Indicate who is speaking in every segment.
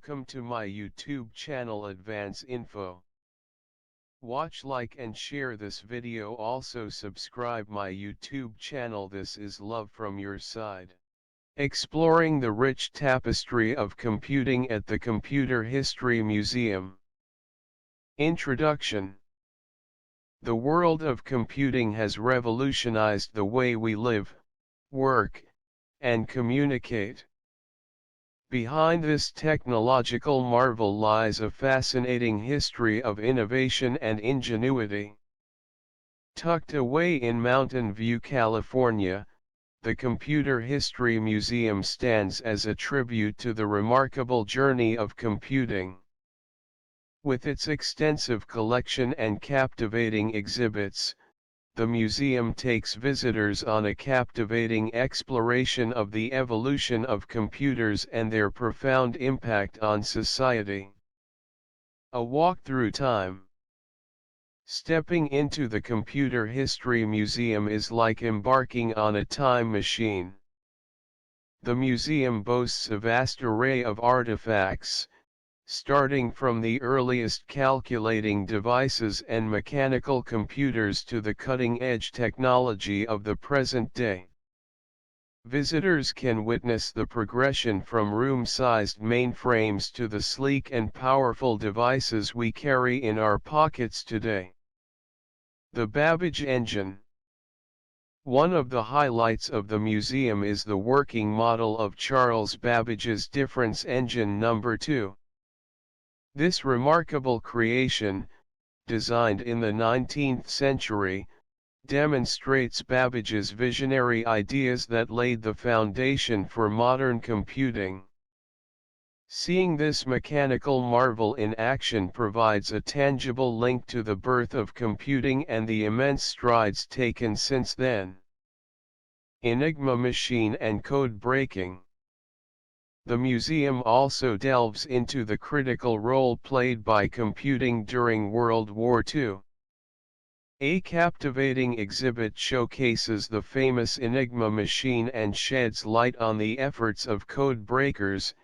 Speaker 1: Welcome to my YouTube channel Advance Info. Watch, like and share this video. Also subscribe my YouTube channel. This is love from your side. Exploring the rich tapestry of computing at the Computer History Museum. Introduction. The world of computing has revolutionized the way we live, work, and communicate. Behind this technological marvel lies a fascinating history of innovation and ingenuity. Tucked away in Mountain View, California, the Computer History Museum stands as a tribute to the remarkable journey of computing. With its extensive collection and captivating exhibits, the museum takes visitors on a captivating exploration of the evolution of computers and their profound impact on society. A walk through time. Stepping into the Computer History Museum is like embarking on a time machine. The museum boasts a vast array of artifacts, starting from the earliest calculating devices and mechanical computers to the cutting-edge technology of the present day. Visitors can witness the progression from room-sized mainframes to the sleek and powerful devices we carry in our pockets today. The Babbage engine. One of the highlights of the museum is the working model of Charles Babbage's difference engine number 2. This remarkable creation, designed in the 19th century, demonstrates Babbage's visionary ideas that laid the foundation for modern computing. Seeing this mechanical marvel in action provides a tangible link to the birth of computing and the immense strides taken since then. Enigma machine and code breaking. The museum also delves into the critical role played by computing during World War II. A captivating exhibit showcases the famous Enigma machine and sheds light on the efforts of code breakers,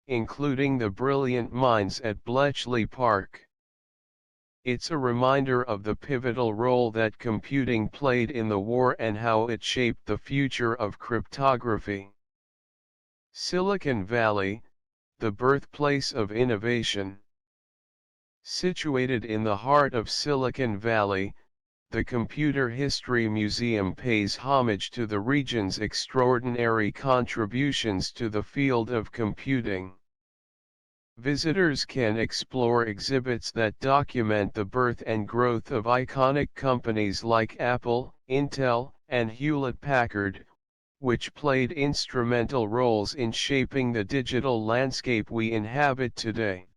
Speaker 1: including the brilliant minds at Bletchley Park. It's a reminder of the pivotal role that computing played in the war and how it shaped the future of cryptography. Silicon Valley, the birthplace of innovation. Situated in the heart of Silicon Valley, the Computer History Museum pays homage to the region's extraordinary contributions to the field of computing. Visitors can explore exhibits that document the birth and growth of iconic companies like Apple, Intel, and Hewlett-Packard, which played instrumental roles in shaping the digital landscape we inhabit today.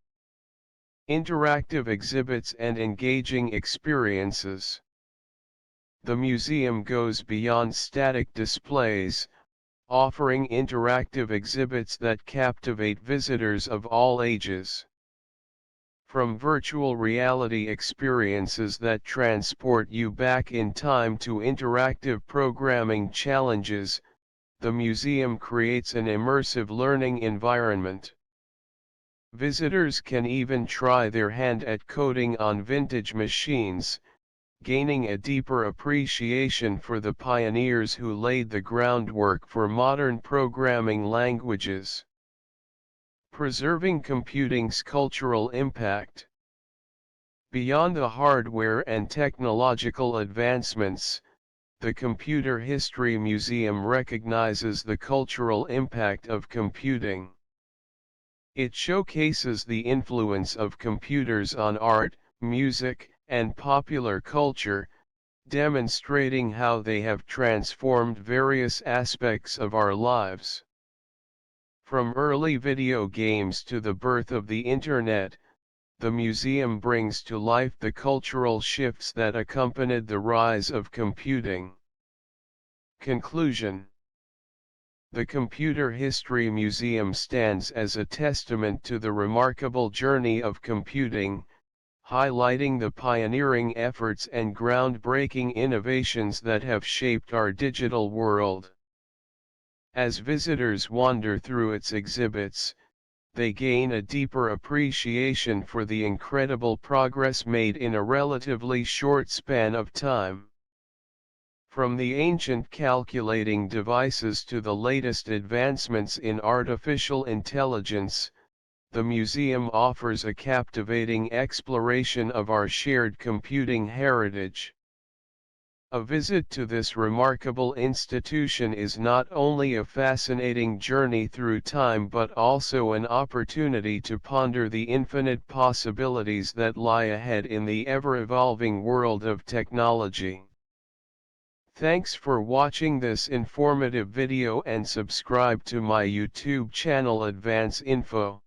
Speaker 1: Interactive exhibits and engaging experiences. The museum goes beyond static displays, offering interactive exhibits that captivate visitors of all ages. From virtual reality experiences that transport you back in time to interactive programming challenges, the museum creates an immersive learning environment. Visitors can even try their hand at coding on vintage machines, gaining a deeper appreciation for the pioneers who laid the groundwork for modern programming languages. Preserving computing's cultural impact. Beyond the hardware and technological advancements, the Computer History Museum recognizes the cultural impact of computing. It showcases the influence of computers on art, music, and popular culture, demonstrating how they have transformed various aspects of our lives. From early video games to the birth of the Internet, the museum brings to life the cultural shifts that accompanied the rise of computing. Conclusion. The Computer History Museum stands as a testament to the remarkable journey of computing, highlighting the pioneering efforts and groundbreaking innovations that have shaped our digital world. As visitors wander through its exhibits, they gain a deeper appreciation for the incredible progress made in a relatively short span of time. From the ancient calculating devices to the latest advancements in artificial intelligence, the museum offers a captivating exploration of our shared computing heritage. A visit to this remarkable institution is not only a fascinating journey through time but also an opportunity to ponder the infinite possibilities that lie ahead in the ever-evolving world of technology. Thanks for watching this informative video and subscribe to my YouTube channel Advance Info.